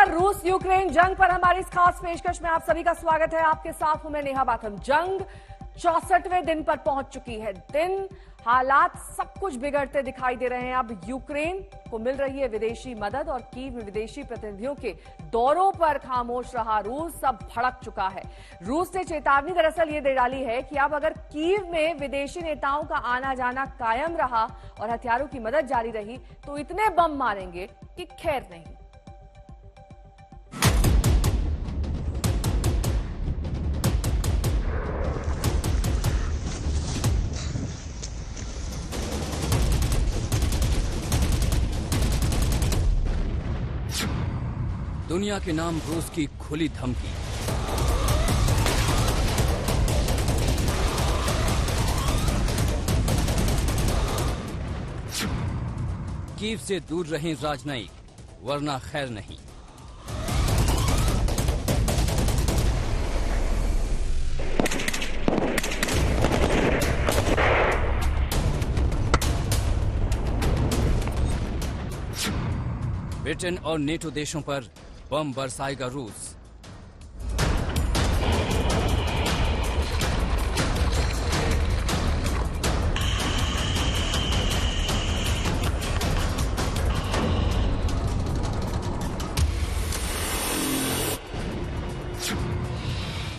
नमस्कार। रूस यूक्रेन जंग पर हमारी इस खास पेशकश में आप सभी का स्वागत है। आपके साथ हूं मैं नेहा बाथम। जंग 64वें दिन पर पहुंच चुकी है। हालात सब कुछ बिगड़ते दिखाई दे रहे हैं। अब यूक्रेन को मिल रही है विदेशी मदद और कीव में विदेशी प्रतिनिधियों के दौरों पर खामोश रहा रूस अब भड़क चुका है। रूस ने चेतावनी दरअसल ये दे डाली है कि अब अगर कीव में विदेशी नेताओं का आना जाना कायम रहा और हथियारों की मदद जारी रही तो इतने बम मारेंगे कि खैर नहीं। दुनिया के नाम रूस की खुली धमकी। कीव से दूर रहें राजनयिक, वरना खैर नहीं। ब्रिटेन और नेटो देशों पर बम बरसाएगा रूस।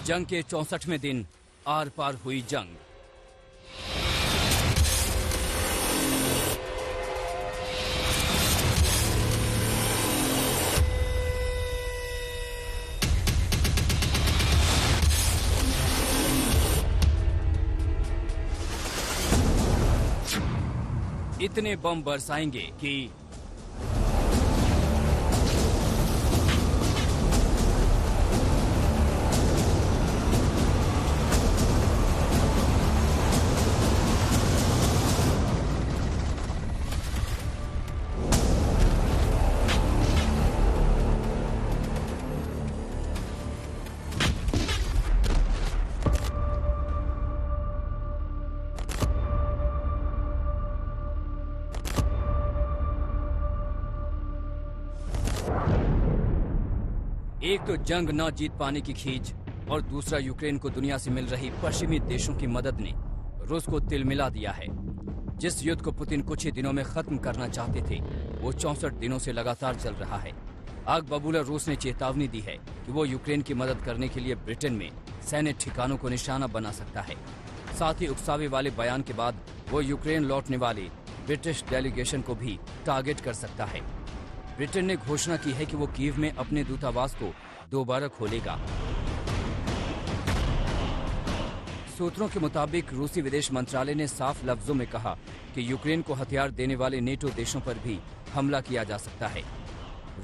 जंग के 64वें दिन आर पार हुई जंग। इतने बम बरसाएंगे कि एक तो जंग न जीत पाने की खींच और दूसरा यूक्रेन को दुनिया से मिल रही पश्चिमी देशों की मदद ने रूस को तिलमिला दिया है। जिस युद्ध को पुतिन कुछ ही दिनों में खत्म करना चाहते थे वो 64 दिनों से लगातार चल रहा है। आग बबूला रूस ने चेतावनी दी है कि वो यूक्रेन की मदद करने के लिए ब्रिटेन में सैन्य ठिकानों को निशाना बना सकता है। साथ ही उकसावे वाले बयान के बाद वो यूक्रेन लौटने वाले ब्रिटिश डेलीगेशन को भी टारगेट कर सकता है। ब्रिटेन ने घोषणा की है कि वो कीव में अपने दूतावास को दोबारा खोलेगा। सूत्रों के मुताबिक रूसी विदेश मंत्रालय ने साफ लफ्जों में कहा कि यूक्रेन को हथियार देने वाले नेटो देशों पर भी हमला किया जा सकता है।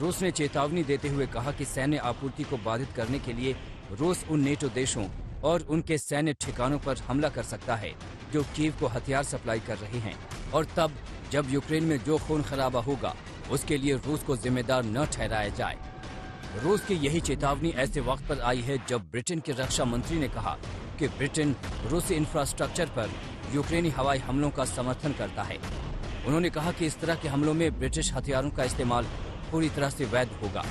रूस ने चेतावनी देते हुए कहा कि सैन्य आपूर्ति को बाधित करने के लिए रूस उन नेटो देशों और उनके सैन्य ठिकानों पर हमला कर सकता है जो कीव को हथियार सप्लाई कर रहे हैं, और तब जब यूक्रेन में जो खून खराबा होगा उसके लिए रूस को जिम्मेदार न ठहराया जाए। रूस की यही चेतावनी ऐसे वक्त पर आई है जब ब्रिटेन के रक्षा मंत्री ने कहा कि ब्रिटेन रूसी इंफ्रास्ट्रक्चर पर यूक्रेनी हवाई हमलों का समर्थन करता है। उन्होंने कहा कि इस तरह के हमलों में ब्रिटिश हथियारों का इस्तेमाल पूरी तरह से वैध होगा।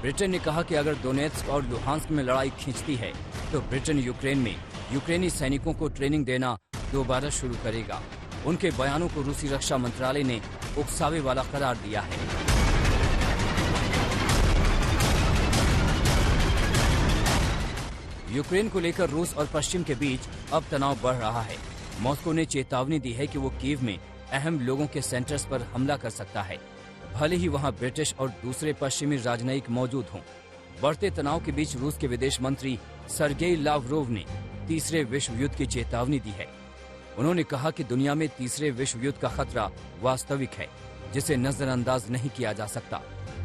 ब्रिटेन ने कहा कि अगर डोनेट्स्क और लुहांस्क में लड़ाई खींचती है तो ब्रिटेन यूक्रेन में यूक्रेनी सैनिकों को ट्रेनिंग देना दोबारा शुरू करेगा। उनके बयानों को रूसी रक्षा मंत्रालय ने उकसावे वाला करार दिया है। यूक्रेन को लेकर रूस और पश्चिम के बीच अब तनाव बढ़ रहा है। मॉस्को ने चेतावनी दी है कि वो कीव में अहम लोगों के सेंटर्स पर हमला कर सकता है, भले ही वहां ब्रिटिश और दूसरे पश्चिमी राजनयिक मौजूद हों। बढ़ते तनाव के बीच रूस के विदेश मंत्री सर्गेई लावरोव ने तीसरे विश्व युद्ध की चेतावनी दी है। उन्होंने कहा कि दुनिया में तीसरे विश्व युद्ध का खतरा वास्तविक है, जिसे नजरअंदाज नहीं किया जा सकता।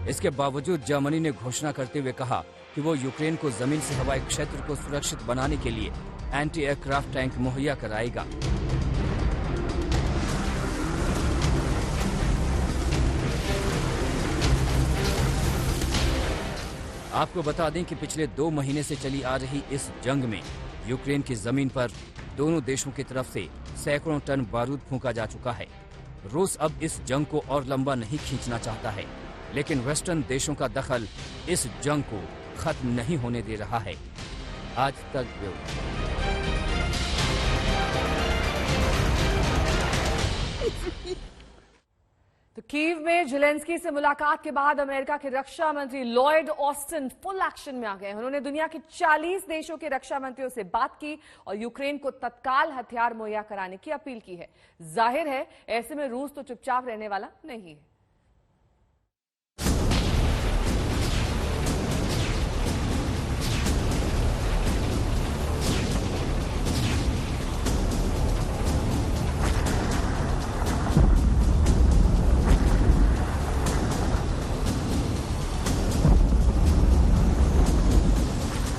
इसके बावजूद जर्मनी ने घोषणा करते हुए कहा कि वो यूक्रेन को जमीन से हवाई क्षेत्र को सुरक्षित बनाने के लिए एंटी एयरक्राफ्ट टैंक मुहैया कराएगा। आपको बता दें कि पिछले 2 महीने से चली आ रही इस जंग में यूक्रेन की जमीन पर दोनों देशों की तरफ से सैकड़ों टन बारूद फूंका जा चुका है। रूस अब इस जंग को और लंबा नहीं खींचना चाहता है। लेकिन वेस्टर्न देशों का दखल इस जंग को खत्म नहीं होने दे रहा है। आज तक तो कीव में ज़ेलेंस्की से मुलाकात के बाद अमेरिका के रक्षा मंत्री लॉयड ऑस्टिन फुल एक्शन में आ गए। उन्होंने दुनिया के 40 देशों के रक्षा मंत्रियों से बात की और यूक्रेन को तत्काल हथियार मुहैया कराने की अपील की है। जाहिर है ऐसे में रूस तो चुपचाप रहने वाला नहीं है।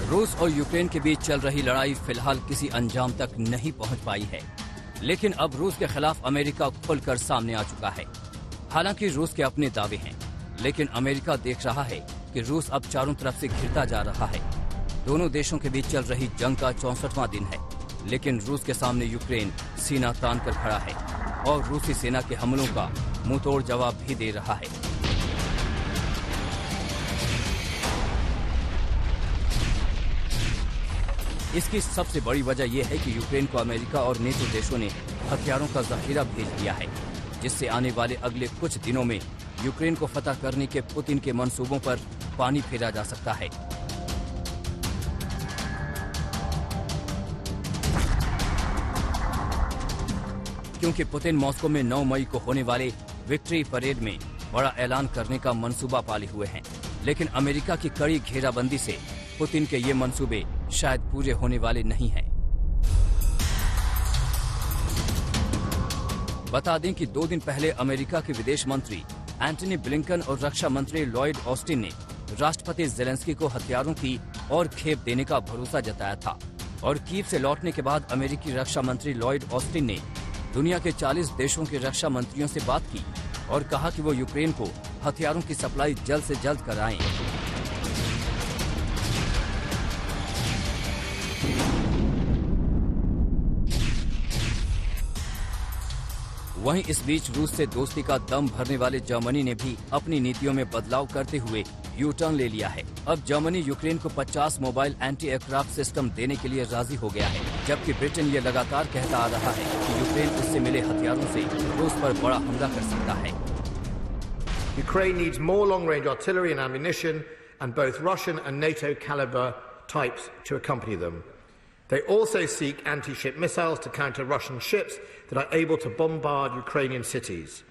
रूस और यूक्रेन के बीच चल रही लड़ाई फिलहाल किसी अंजाम तक नहीं पहुंच पाई है, लेकिन अब रूस के खिलाफ अमेरिका खुलकर सामने आ चुका है। हालांकि रूस के अपने दावे हैं, लेकिन अमेरिका देख रहा है कि रूस अब चारों तरफ से घिरता जा रहा है। दोनों देशों के बीच चल रही जंग का 64वां दिन है, लेकिन रूस के सामने यूक्रेन सीना तान कर खड़ा है और रूसी सेना के हमलों का मुंहतोड़ जवाब भी दे रहा है। इसकी सबसे बड़ी वजह यह है कि यूक्रेन को अमेरिका और नेटो देशों ने हथियारों का जखीरा भेज दिया है, जिससे आने वाले अगले कुछ दिनों में यूक्रेन को फतह करने के पुतिन के मंसूबों पर पानी फेरा जा सकता है। क्योंकि पुतिन मॉस्को में 9 मई को होने वाले विक्ट्री परेड में बड़ा ऐलान करने का मंसूबा पाले हुए हैं, लेकिन अमेरिका की कड़ी घेराबंदी से पुतिन के ये मंसूबे शायद पूरे होने वाले नहीं हैं। बता दें कि 2 दिन पहले अमेरिका के विदेश मंत्री एंटनी ब्लिंकन और रक्षा मंत्री लॉयड ऑस्टिन ने राष्ट्रपति ज़ेलेंस्की को हथियारों की और खेप देने का भरोसा जताया था। और कीव से लौटने के बाद अमेरिकी रक्षा मंत्री लॉयड ऑस्टिन ने दुनिया के 40 देशों के रक्षा मंत्रियों से बात की और कहा कि वो यूक्रेन को हथियारों की सप्लाई जल्द से जल्द कराएं। वहीं इस बीच रूस से दोस्ती का दम भरने वाले जर्मनी ने भी अपनी नीतियों में बदलाव करते हुए यू टर्न ले लिया है। अब जर्मनी यूक्रेन को 50 मोबाइल एंटी एयरक्राफ्ट सिस्टम देने के लिए राजी हो गया है, जबकि ब्रिटेन ये लगातार कहता आ रहा है कि यूक्रेन उससे मिले हथियारों से रूस पर बड़ा हमला कर सकता है। Ukraine needs more long-range artillery and ammunition, and both Russian and NATO caliber types to accompany them. They also seek anti-ship missiles to counter Russian ships that are able to bombard Ukrainian cities.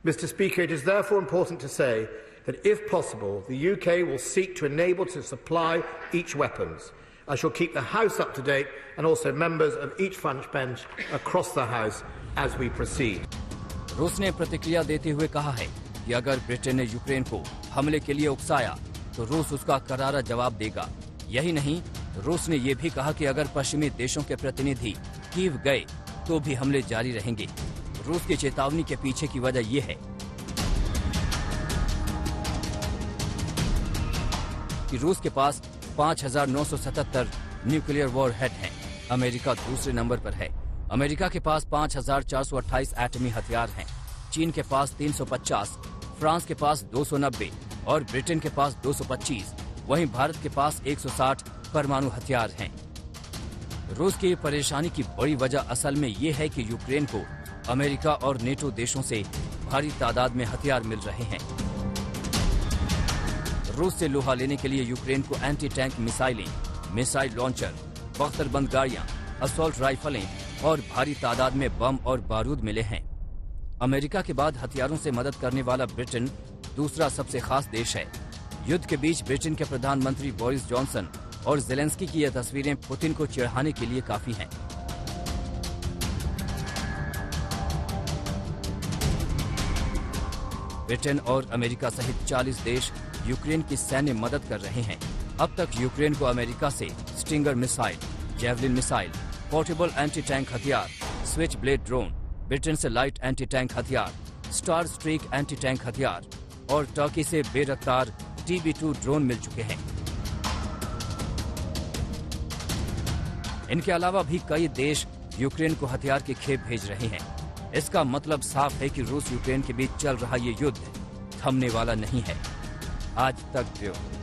Mr. Speaker, it is therefore important to say that if possible, the UK will seek to enable to supply each weapons. I shall keep the House up to date and also members of each front bench across the House as we proceed. रूस ने प्रतिक्रिया देते हुए कहा है कि अगर Britain ने यूक्रेन को हमले के लिए उकसाया तो रूस उसका करारा जवाब देगा। यही नहीं, रूस ने यह भी कहा कि अगर पश्चिमी देशों के प्रतिनिधि कीव गए तो भी हमले जारी रहेंगे। रूस की चेतावनी के पीछे की वजह यह है कि रूस के पास 5,977 न्यूक्लियर वॉरहेड हैं। अमेरिका दूसरे नंबर पर है। अमेरिका के पास 5,428 एटमी हथियार हैं। चीन के पास 350, फ्रांस के पास 290 और ब्रिटेन के पास 225। वहीं भारत के पास 160 परमाणु हथियार हैं। रूस की परेशानी की बड़ी वजह असल में ये है कि यूक्रेन को अमेरिका और नेटो देशों से भारी तादाद में हथियार मिल रहे हैं। रूस से लोहा लेने के लिए यूक्रेन को एंटी टैंक मिसाइलें, मिसाइल लॉन्चर, बख्तरबंद गाड़ियां, असॉल्ट राइफलें और भारी तादाद में बम और बारूद मिले हैं। अमेरिका के बाद हथियारों से मदद करने वाला ब्रिटेन दूसरा सबसे खास देश है। युद्ध के बीच ब्रिटेन के प्रधानमंत्री बोरिस जॉनसन और ज़ेलेंस्की की यह तस्वीरें पुतिन को चिढ़ाने के लिए काफी हैं। ब्रिटेन और अमेरिका सहित 40 देश यूक्रेन की सैन्य मदद कर रहे हैं। अब तक यूक्रेन को अमेरिका से stinger missile, javelin missile, portable anti tank हथियार, स्विच ब्लेड ड्रोन, ब्रिटेन से लाइट एंटी टैंक हथियार, स्टार स्ट्रीक एंटी टैंक हथियार और टर्की से बेरफ्तार TB2 ड्रोन मिल चुके हैं। इनके अलावा भी कई देश यूक्रेन को हथियार की खेप भेज रहे हैं। इसका मतलब साफ है कि रूस यूक्रेन के बीच चल रहा ये युद्ध थमने वाला नहीं है। आज तक ब्यूरो।